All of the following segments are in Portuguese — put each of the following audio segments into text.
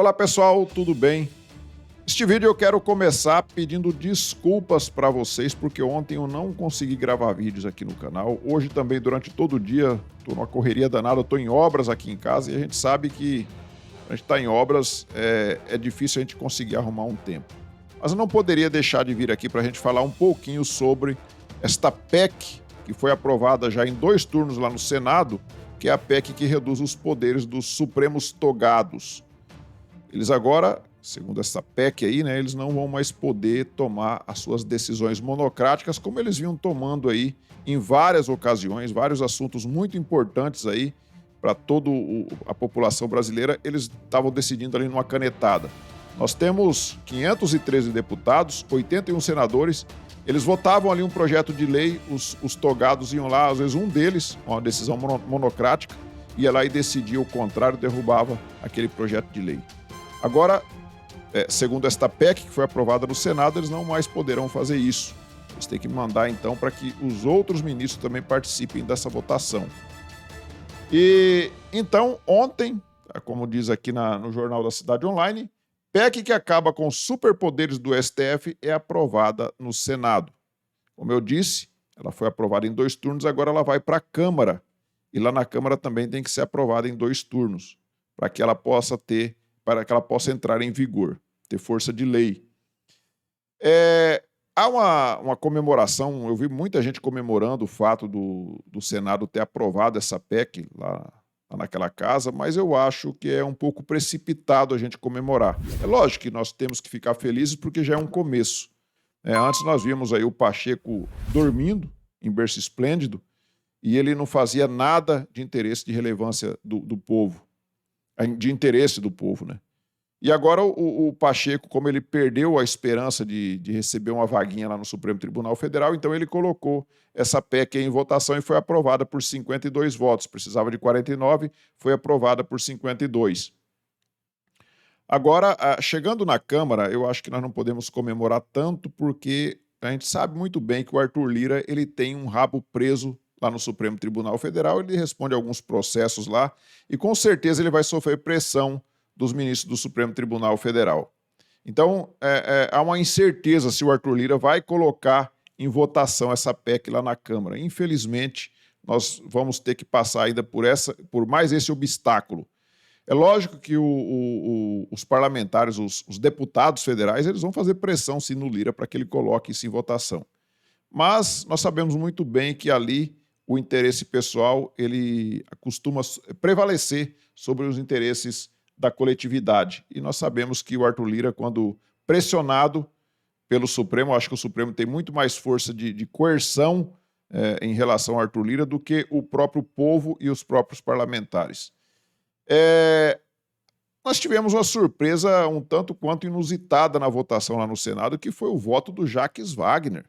Olá pessoal, tudo bem? Este vídeo eu quero começar pedindo desculpas para vocês, porque ontem eu não consegui gravar vídeos aqui no canal. Hoje também, durante todo o dia, estou numa correria danada, estou em obras aqui em casa e a gente sabe que a gente está em obras, é difícil a gente conseguir arrumar um tempo. Mas eu não poderia deixar de vir aqui para a gente falar um pouquinho sobre esta PEC, que foi aprovada já em 2 turnos lá no Senado, que é a PEC que reduz os poderes dos Supremos Togados. Eles agora, segundo essa PEC aí, né, eles não vão mais poder tomar as suas decisões monocráticas como eles vinham tomando aí em várias ocasiões, vários assuntos muito importantes aí para toda a população brasileira, eles estavam decidindo ali numa canetada. Nós temos 513 deputados, 81 senadores, eles votavam ali um projeto de lei, os togados iam lá, às vezes um deles, uma decisão monocrática, ia lá e decidia o contrário, derrubava aquele projeto de lei. Agora, segundo esta PEC que foi aprovada no Senado, eles não mais poderão fazer isso. Eles têm que mandar, então, para que os outros ministros também participem dessa votação. E, então, ontem, como diz aqui no Jornal da Cidade Online, PEC que acaba com os superpoderes do STF é aprovada no Senado. Como eu disse, ela foi aprovada em 2 turnos, agora ela vai para a Câmara. E lá na Câmara também tem que ser aprovada em 2 turnos, para que ela possa entrar em vigor, ter força de lei. Há uma comemoração, eu vi muita gente comemorando o fato do Senado ter aprovado essa PEC lá naquela casa, mas eu acho que é um pouco precipitado a gente comemorar. É lógico que nós temos que ficar felizes porque já é um começo. Antes nós vimos aí o Pacheco dormindo em berço esplêndido e ele não fazia nada de interesse, de relevância do povo. De interesse do povo, né? E agora o Pacheco, como ele perdeu a esperança de receber uma vaguinha lá no Supremo Tribunal Federal, então ele colocou essa PEC em votação e foi aprovada por 52 votos. Precisava de 49, foi aprovada por 52. Agora, chegando na Câmara, eu acho que nós não podemos comemorar tanto porque a gente sabe muito bem que o Arthur Lira ele tem um rabo preso lá no Supremo Tribunal Federal, ele responde a alguns processos lá e com certeza ele vai sofrer pressão dos ministros do Supremo Tribunal Federal. Então, há uma incerteza se o Arthur Lira vai colocar em votação essa PEC lá na Câmara. Infelizmente, nós vamos ter que passar ainda por mais esse obstáculo. É lógico que os parlamentares, os deputados federais, eles vão fazer pressão sim no Lira para que ele coloque isso em votação. Mas nós sabemos muito bem que ali o interesse pessoal ele costuma prevalecer sobre os interesses da coletividade. E nós sabemos que o Arthur Lira, quando pressionado pelo Supremo, acho que o Supremo tem muito mais força de coerção em relação ao Arthur Lira do que o próprio povo e os próprios parlamentares. Nós tivemos uma surpresa um tanto quanto inusitada na votação lá no Senado, que foi o voto do Jacques Wagner.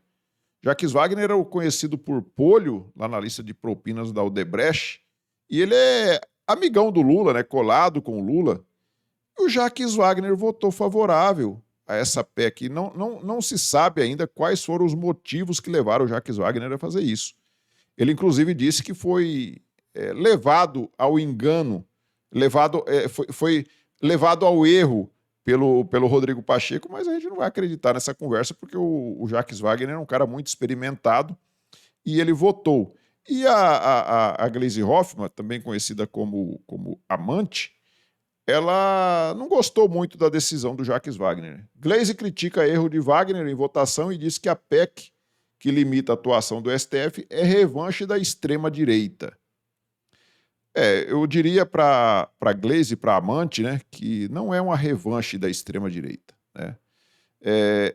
Jacques Wagner era o conhecido por Polho, lá na lista de propinas da Odebrecht, e ele é amigão do Lula, né, colado com o Lula. E o Jacques Wagner votou favorável a essa PEC. Não se sabe ainda quais foram os motivos que levaram o Jacques Wagner a fazer isso. Ele, inclusive, disse que foi levado ao engano, foi levado ao erro pelo Rodrigo Pacheco, mas a gente não vai acreditar nessa conversa porque o Jacques Wagner é um cara muito experimentado e ele votou. E a Gleisi Hoffmann, também conhecida como Amante, ela não gostou muito da decisão do Jacques Wagner. Gleisi critica erro de Wagner em votação e diz que a PEC, que limita a atuação do STF, é revanche da extrema-direita. Eu diria para Gleisi, para Amante, né, que não é uma revanche da extrema-direita, né?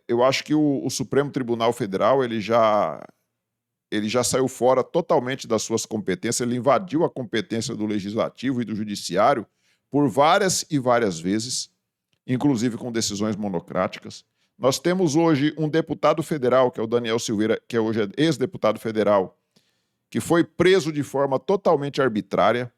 Eu acho que o Supremo Tribunal Federal ele já saiu fora totalmente das suas competências, ele invadiu a competência do Legislativo e do Judiciário por várias e várias vezes, inclusive com decisões monocráticas. Nós temos hoje um deputado federal, que é o Daniel Silveira, que hoje é ex-deputado federal, que foi preso de forma totalmente arbitrária.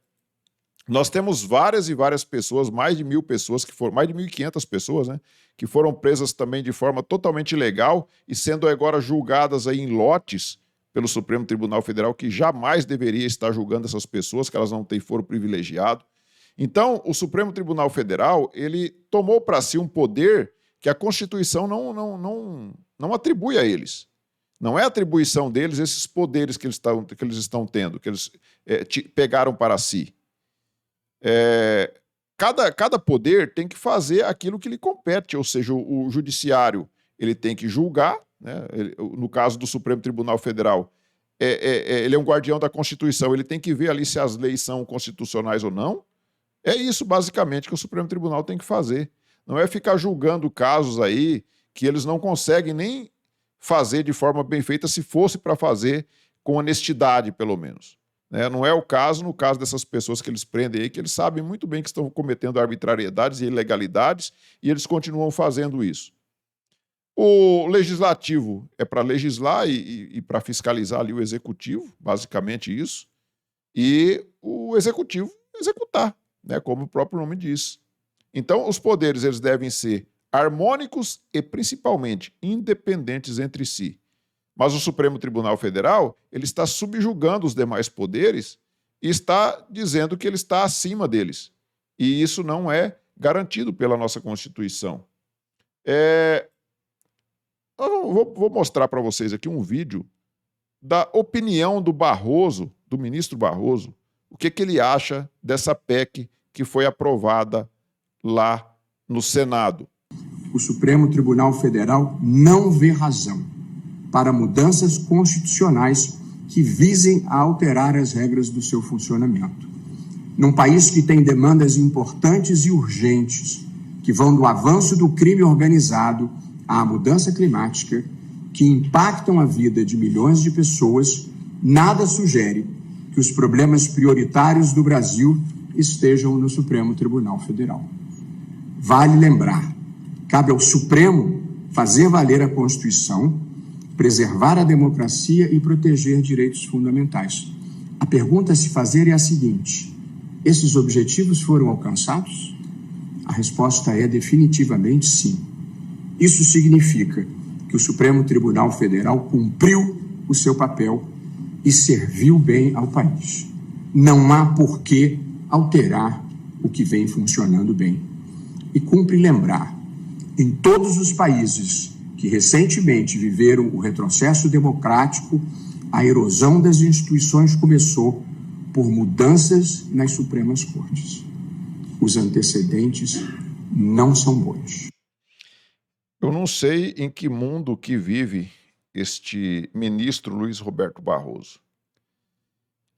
Nós temos várias e várias pessoas, mais de 1.000 pessoas, mais de 1.500 pessoas, né, que foram presas também de forma totalmente ilegal e sendo agora julgadas aí em lotes pelo Supremo Tribunal Federal, que jamais deveria estar julgando essas pessoas, que elas não têm foro privilegiado. Então, o Supremo Tribunal Federal, ele tomou para si um poder que a Constituição não atribui a eles. Não é atribuição deles esses poderes que eles estão tendo, que eles pegaram para si. Cada poder tem que fazer aquilo que lhe compete, ou seja, o judiciário ele tem que julgar, né? No caso do Supremo Tribunal Federal, ele é um guardião da Constituição, ele tem que ver ali se as leis são constitucionais ou não. É isso, basicamente, que o Supremo Tribunal tem que fazer. Não é ficar julgando casos aí que eles não conseguem nem fazer de forma bem feita, se fosse para fazer com honestidade, pelo menos. Não é o caso, no caso dessas pessoas que eles prendem aí, que eles sabem muito bem que estão cometendo arbitrariedades e ilegalidades e eles continuam fazendo isso. O legislativo é para legislar e para fiscalizar ali o executivo, basicamente isso, e o executivo executar, né, como o próprio nome diz. Então, os poderes eles devem ser harmônicos e, principalmente, independentes entre si. Mas o Supremo Tribunal Federal ele está subjugando os demais poderes e está dizendo que ele está acima deles. E isso não é garantido pela nossa Constituição. Vou mostrar para vocês aqui um vídeo da opinião do Barroso, do ministro Barroso, o que ele acha dessa PEC que foi aprovada lá no Senado. O Supremo Tribunal Federal não vê razão para mudanças constitucionais que visem a alterar as regras do seu funcionamento. Num país que tem demandas importantes e urgentes, que vão do avanço do crime organizado à mudança climática, que impactam a vida de milhões de pessoas, nada sugere que os problemas prioritários do Brasil estejam no Supremo Tribunal Federal. Vale lembrar, cabe ao Supremo fazer valer a Constituição, preservar a democracia e proteger direitos fundamentais. A pergunta a se fazer é a seguinte: esses objetivos foram alcançados? A resposta é definitivamente sim. Isso significa que o Supremo Tribunal Federal cumpriu o seu papel e serviu bem ao país. Não há por que alterar o que vem funcionando bem. E cumpre lembrar, em todos os países que recentemente viveram o retrocesso democrático, a erosão das instituições começou por mudanças nas Supremas Cortes. Os antecedentes não são bons. Eu não sei em que mundo que vive este ministro Luiz Roberto Barroso.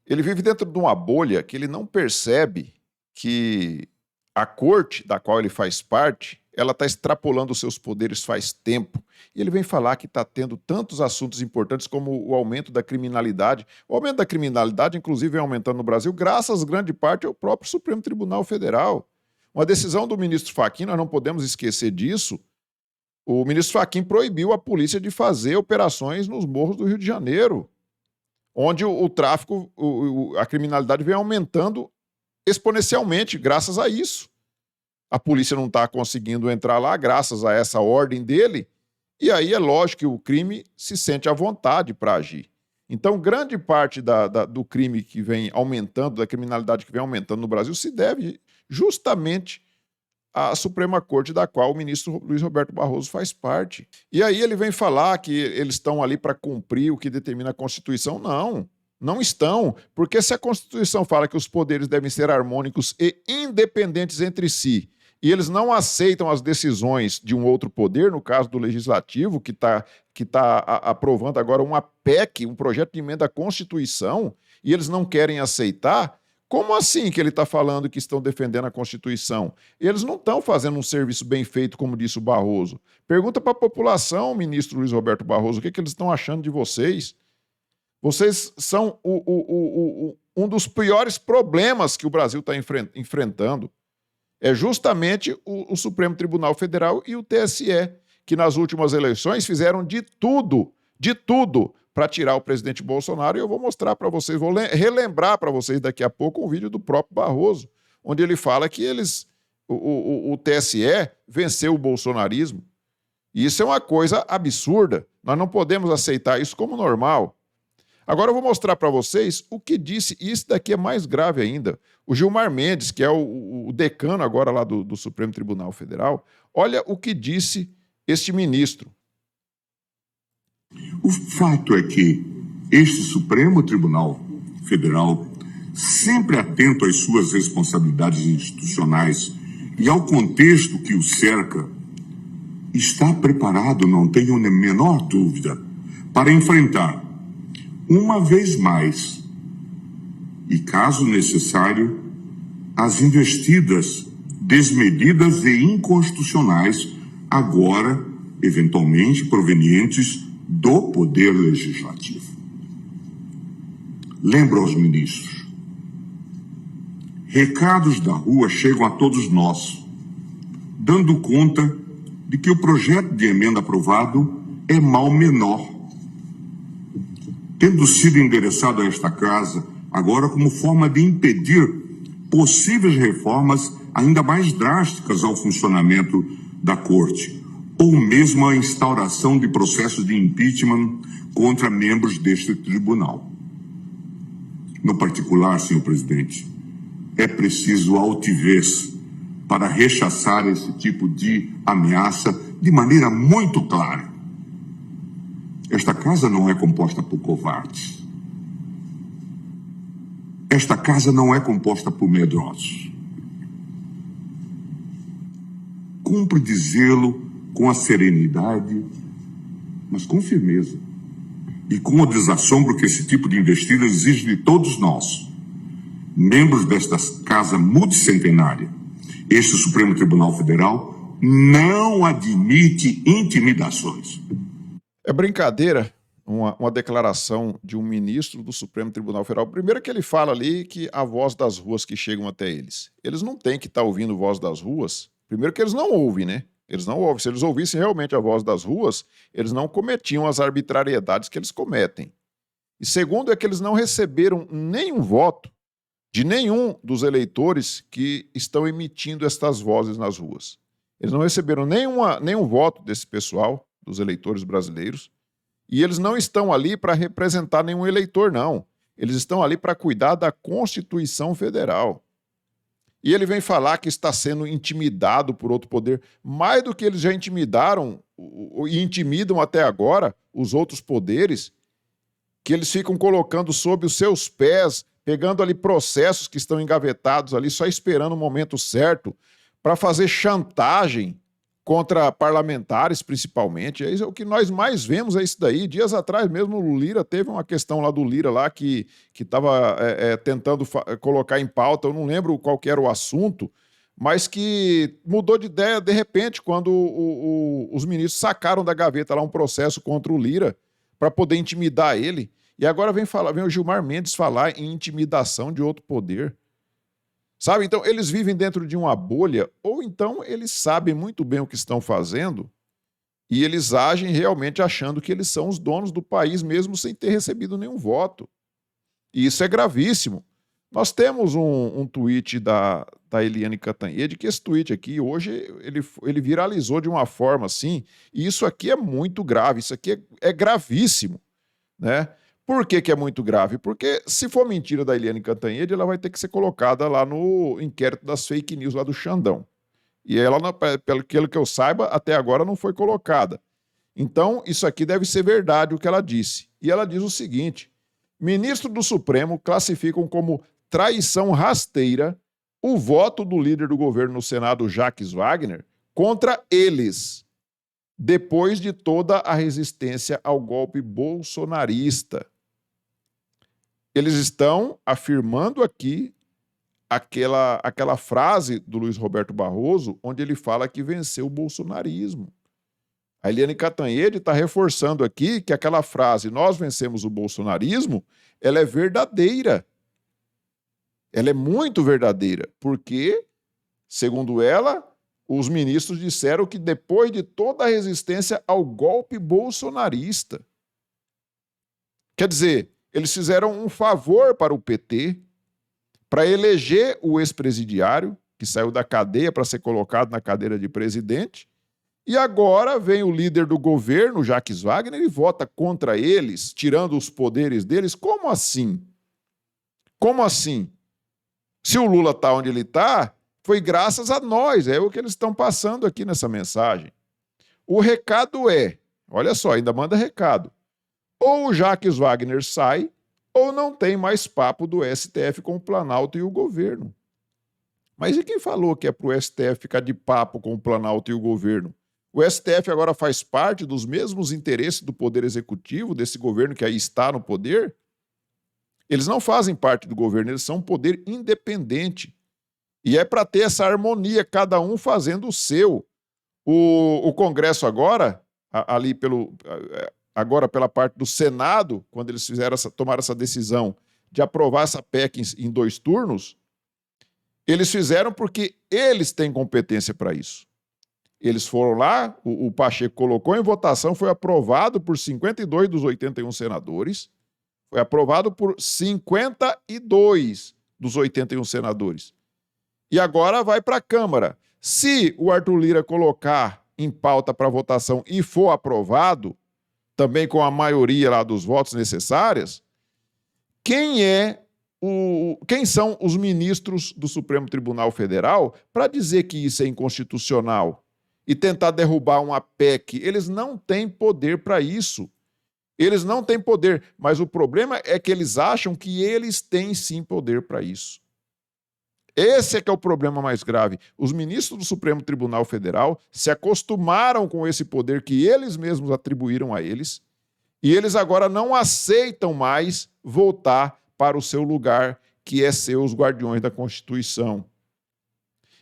Ele vive dentro de uma bolha que ele não percebe que a corte da qual ele faz parte, ela está extrapolando os seus poderes faz tempo. E ele vem falar que está tendo tantos assuntos importantes como o aumento da criminalidade. O aumento da criminalidade, inclusive, vem aumentando no Brasil, graças, grande parte, ao próprio Supremo Tribunal Federal. Uma decisão do ministro Fachin, nós não podemos esquecer disso. O ministro Fachin proibiu a polícia de fazer operações nos morros do Rio de Janeiro, onde o tráfico, a criminalidade vem aumentando exponencialmente graças a isso. A polícia não está conseguindo entrar lá graças a essa ordem dele, e aí é lógico que o crime se sente à vontade para agir. Então, grande parte do crime que vem aumentando, da criminalidade que vem aumentando no Brasil, se deve justamente à Suprema Corte, da qual o ministro Luiz Roberto Barroso faz parte. E aí ele vem falar que eles estão ali para cumprir o que determina a Constituição. Não estão, porque se a Constituição fala que os poderes devem ser harmônicos e independentes entre si, e eles não aceitam as decisões de um outro poder, no caso do Legislativo, que tá aprovando agora uma PEC, um projeto de emenda à Constituição, e eles não querem aceitar, como assim que ele está falando que estão defendendo a Constituição? Eles não estão fazendo um serviço bem feito, como disse o Barroso. Pergunta para a população, ministro Luiz Roberto Barroso, o que eles estão achando de vocês? Vocês são um dos piores problemas que o Brasil está enfrentando. É justamente o Supremo Tribunal Federal e o TSE, que nas últimas eleições fizeram de tudo para tirar o presidente Bolsonaro. E eu vou mostrar para vocês, vou relembrar para vocês daqui a pouco um vídeo do próprio Barroso, onde ele fala que o TSE venceu o bolsonarismo. E isso é uma coisa absurda. Nós não podemos aceitar isso como normal. Agora eu vou mostrar para vocês o que disse, e isso daqui é mais grave ainda. O Gilmar Mendes, que é o decano agora lá do Supremo Tribunal Federal, olha o que disse este ministro. O fato é que este Supremo Tribunal Federal, sempre atento às suas responsabilidades institucionais e ao contexto que o cerca, está preparado, não tenho a menor dúvida, para enfrentar, uma vez mais, e caso necessário, as investidas desmedidas e inconstitucionais, agora, eventualmente, provenientes do Poder Legislativo. Lembro aos ministros, recados da rua chegam a todos nós, dando conta de que o projeto de emenda aprovado é mal menor, tendo sido endereçado a esta casa agora como forma de impedir possíveis reformas ainda mais drásticas ao funcionamento da Corte, ou mesmo a instauração de processos de impeachment contra membros deste tribunal. No particular, senhor presidente, é preciso altivez para rechaçar esse tipo de ameaça de maneira muito clara. Esta casa não é composta por covardes. Esta casa não é composta por medrosos. Cumpre dizê-lo com a serenidade, mas com firmeza, e com o desassombro que esse tipo de investida exige de todos nós, membros desta casa multicentenária. Este Supremo Tribunal Federal não admite intimidações. É brincadeira uma declaração de um ministro do Supremo Tribunal Federal. Primeiro que ele fala ali que a voz das ruas que chegam até eles. Eles não têm que estar ouvindo voz das ruas. Primeiro que eles não ouvem, né? Eles não ouvem. Se eles ouvissem realmente a voz das ruas, eles não cometiam as arbitrariedades que eles cometem. E segundo é que eles não receberam nenhum voto de nenhum dos eleitores que estão emitindo estas vozes nas ruas. Eles não receberam nenhum voto desse pessoal, dos eleitores brasileiros, e eles não estão ali para representar nenhum eleitor, não. Eles estão ali para cuidar da Constituição Federal. E ele vem falar que está sendo intimidado por outro poder, mais do que eles já intimidaram e intimidam até agora os outros poderes, que eles ficam colocando sob os seus pés, pegando ali processos que estão engavetados ali, só esperando o momento certo para fazer chantagem contra parlamentares, principalmente. É o que nós mais vemos, é isso daí. Dias atrás mesmo o Lira teve uma questão lá do Lira lá que estava tentando colocar em pauta, eu não lembro qual que era o assunto, mas que mudou de ideia de repente quando os ministros sacaram da gaveta lá um processo contra o Lira para poder intimidar ele. E agora vem o Gilmar Mendes falar em intimidação de outro poder. Sabe? Então, eles vivem dentro de uma bolha, ou então eles sabem muito bem o que estão fazendo e eles agem realmente achando que eles são os donos do país, mesmo sem ter recebido nenhum voto. E isso é gravíssimo. Nós temos um tweet da Eliane Cantanhede, que esse tweet aqui, hoje, ele viralizou de uma forma assim, e isso aqui é muito grave, isso aqui é gravíssimo, né? Por que é muito grave? Porque se for mentira da Eliane Cantanhede, ela vai ter que ser colocada lá no inquérito das fake news lá do Xandão. E ela, pelo que eu saiba, até agora não foi colocada. Então, isso aqui deve ser verdade o que ela disse. E ela diz o seguinte: ministro do Supremo classificam como traição rasteira o voto do líder do governo no Senado, Jacques Wagner, contra eles, depois de toda a resistência ao golpe bolsonarista. Eles estão afirmando aqui aquela frase do Luiz Roberto Barroso, onde ele fala que venceu o bolsonarismo. A Eliane Cantanhede está reforçando aqui que aquela frase, nós vencemos o bolsonarismo, ela é verdadeira. Ela é muito verdadeira, porque, segundo ela, os ministros disseram que depois de toda a resistência ao golpe bolsonarista. Quer dizer, eles fizeram um favor para o PT, para eleger o ex-presidiário, que saiu da cadeia para ser colocado na cadeira de presidente, E agora vem o líder do governo, Jacques Wagner, e vota contra eles, tirando os poderes deles. Como assim? Como assim? Se o Lula está onde ele está, foi graças a nós. É o que eles estão passando aqui nessa mensagem. O recado é, olha só, ainda manda recado. Ou o Jacques Wagner sai, ou não tem mais papo do STF com o Planalto e o governo. Mas e quem falou que é para o STF ficar de papo com o Planalto e o governo? O STF agora faz parte dos mesmos interesses do Poder Executivo, desse governo que aí está no poder? Eles não fazem parte do governo, eles são um poder independente. E é para ter essa harmonia, cada um fazendo o seu. O Congresso agora, agora pela parte do Senado, quando eles tomaram essa decisão de aprovar essa PEC em 2 turnos, eles fizeram porque eles têm competência para isso. Eles foram lá, o Pacheco colocou em votação, foi aprovado por 52 dos 81 senadores, foi aprovado por 52 dos 81 senadores. E agora vai para a Câmara. Se o Arthur Lira colocar em pauta para votação e for aprovado, também com a maioria lá dos votos necessárias, quem são os ministros do Supremo Tribunal Federal para dizer que isso é inconstitucional e tentar derrubar uma PEC? Eles não têm poder para isso. Eles não têm poder, mas o problema é que eles acham que eles têm sim poder para isso. Esse é que é o problema mais grave. Os ministros do Supremo Tribunal Federal se acostumaram com esse poder que eles mesmos atribuíram a eles e eles agora não aceitam mais voltar para o seu lugar, que é ser os guardiões da Constituição.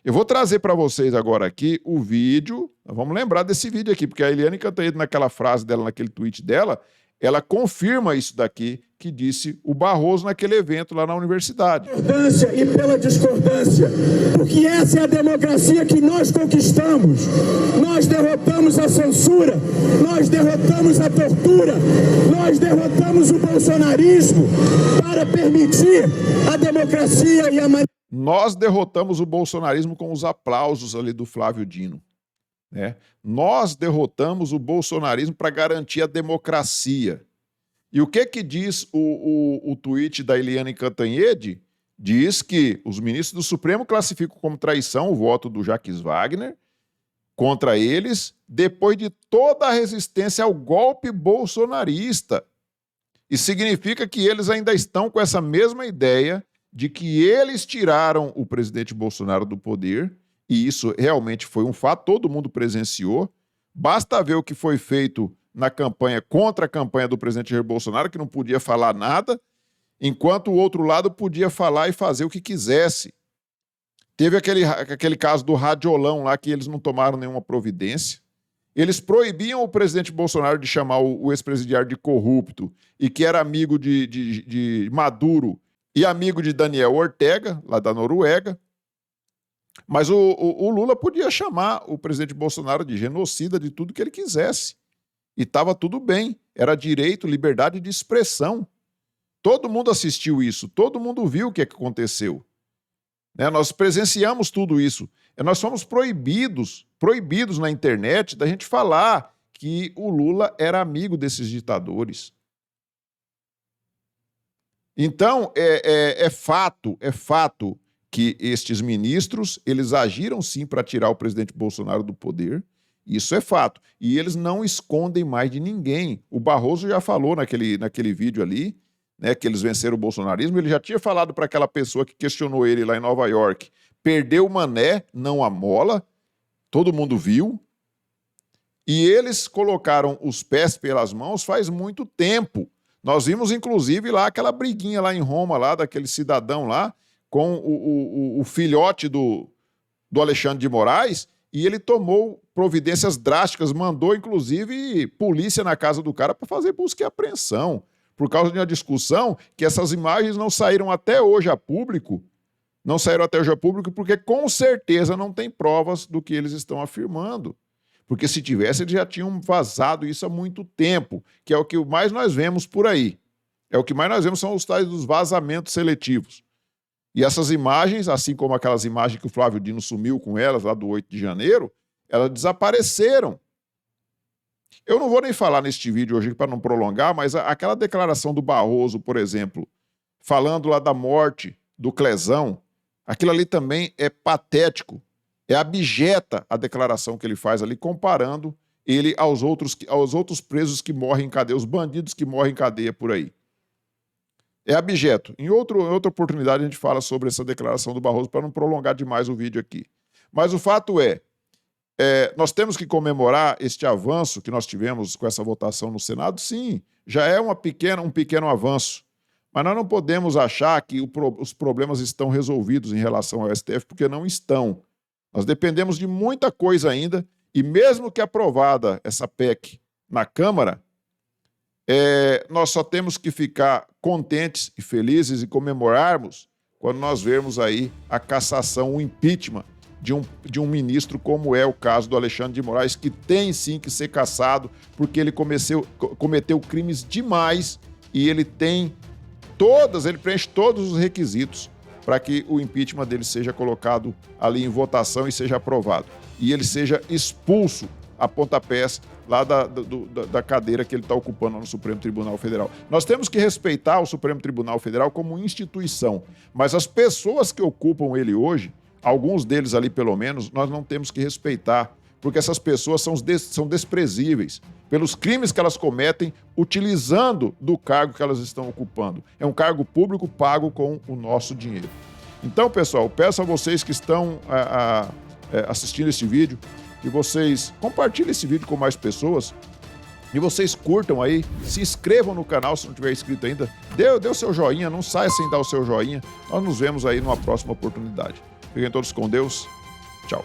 Eu vou trazer para vocês agora aqui o vídeo, vamos lembrar desse vídeo aqui, porque a Eliane Cantanhede, naquela frase dela, naquele tweet dela, ela confirma isso daqui que disse o Barroso naquele evento lá na universidade. E pela discordância, porque essa é a democracia que nós conquistamos. Nós derrotamos a censura, nós derrotamos a tortura, nós derrotamos o bolsonarismo para permitir a democracia e a... Nós derrotamos o bolsonarismo com os aplausos ali do Flávio Dino. Né? Nós derrotamos o bolsonarismo para garantir a democracia. E o que diz o tweet da Eliane Cantanhede? Diz que os ministros do Supremo classificam como traição o voto do Jacques Wagner contra eles, depois de toda a resistência ao golpe bolsonarista. E significa que eles ainda estão com essa mesma ideia de que eles tiraram o presidente Bolsonaro do poder, e isso realmente foi um fato, todo mundo presenciou. Basta ver o que foi feito na campanha, contra a campanha do presidente Jair Bolsonaro, que não podia falar nada, enquanto o outro lado podia falar e fazer o que quisesse. Teve aquele caso do radiolão lá, que eles não tomaram nenhuma providência. Eles proibiam o presidente Bolsonaro de chamar o ex-presidiário de corrupto, e que era amigo de Maduro e amigo de Daniel Ortega, lá da Noruega. Mas o Lula podia chamar o presidente Bolsonaro de genocida, de tudo que ele quisesse. E estava tudo bem. Era direito, liberdade de expressão. Todo mundo assistiu isso, todo mundo viu o que aconteceu. Né? Nós presenciamos tudo isso. Nós fomos proibidos na internet da gente falar que o Lula era amigo desses ditadores. Então, é fato que estes ministros, eles agiram sim para tirar o presidente Bolsonaro do poder, isso é fato, e eles não escondem mais de ninguém. O Barroso já falou naquele vídeo ali, né, que eles venceram o bolsonarismo, ele já tinha falado para aquela pessoa que questionou ele lá em Nova York, perdeu o mané, não a mola, todo mundo viu, e eles colocaram os pés pelas mãos faz muito tempo. Nós vimos, inclusive, lá aquela briguinha lá em Roma, lá daquele cidadão lá, com o filhote do Alexandre de Moraes, e ele tomou providências drásticas, mandou, inclusive, polícia na casa do cara para fazer busca e apreensão, por causa de uma discussão que essas imagens não saíram até hoje a público, porque com certeza não tem provas do que eles estão afirmando. Porque se tivesse, eles já tinham vazado isso há muito tempo, que é o que mais nós vemos por aí. O que mais nós vemos são os tais dos vazamentos seletivos. E essas imagens, assim como aquelas imagens que o Flávio Dino sumiu com elas lá do 8 de janeiro, elas desapareceram. Eu não vou nem falar neste vídeo hoje para não prolongar, mas aquela declaração do Barroso, por exemplo, falando lá da morte do Clezão, aquilo ali também é patético, é abjeta a declaração que ele faz ali, comparando ele aos outros presos que morrem em cadeia, os bandidos que morrem em cadeia por aí. É abjeto. Em outra oportunidade a gente fala sobre essa declaração do Barroso para não prolongar demais o vídeo aqui. Mas o fato é, nós temos que comemorar este avanço que nós tivemos com essa votação no Senado, sim, já é um pequeno avanço. Mas nós não podemos achar que os problemas estão resolvidos em relação ao STF, porque não estão. Nós dependemos de muita coisa ainda, e mesmo que aprovada essa PEC na Câmara, nós só temos que ficar contentes e felizes e comemorarmos quando nós vermos aí a cassação, o impeachment de um ministro, como é o caso do Alexandre de Moraes, que tem sim que ser cassado, porque ele cometeu crimes demais e ele preenche todos os requisitos para que o impeachment dele seja colocado ali em votação e seja aprovado. E ele seja expulso a pontapés lá da cadeira que ele está ocupando no Supremo Tribunal Federal. Nós temos que respeitar o Supremo Tribunal Federal como instituição, mas as pessoas que ocupam ele hoje, alguns deles ali pelo menos, nós não temos que respeitar, porque essas pessoas são desprezíveis pelos crimes que elas cometem utilizando do cargo que elas estão ocupando. É um cargo público pago com o nosso dinheiro. Então, pessoal, peço a vocês que estão assistindo esse vídeo, que vocês compartilhem esse vídeo com mais pessoas e vocês curtam aí, se inscrevam no canal se não tiver inscrito ainda, dê o seu joinha, não saia sem dar o seu joinha. Nós nos vemos aí numa próxima oportunidade. Fiquem todos com Deus. Tchau.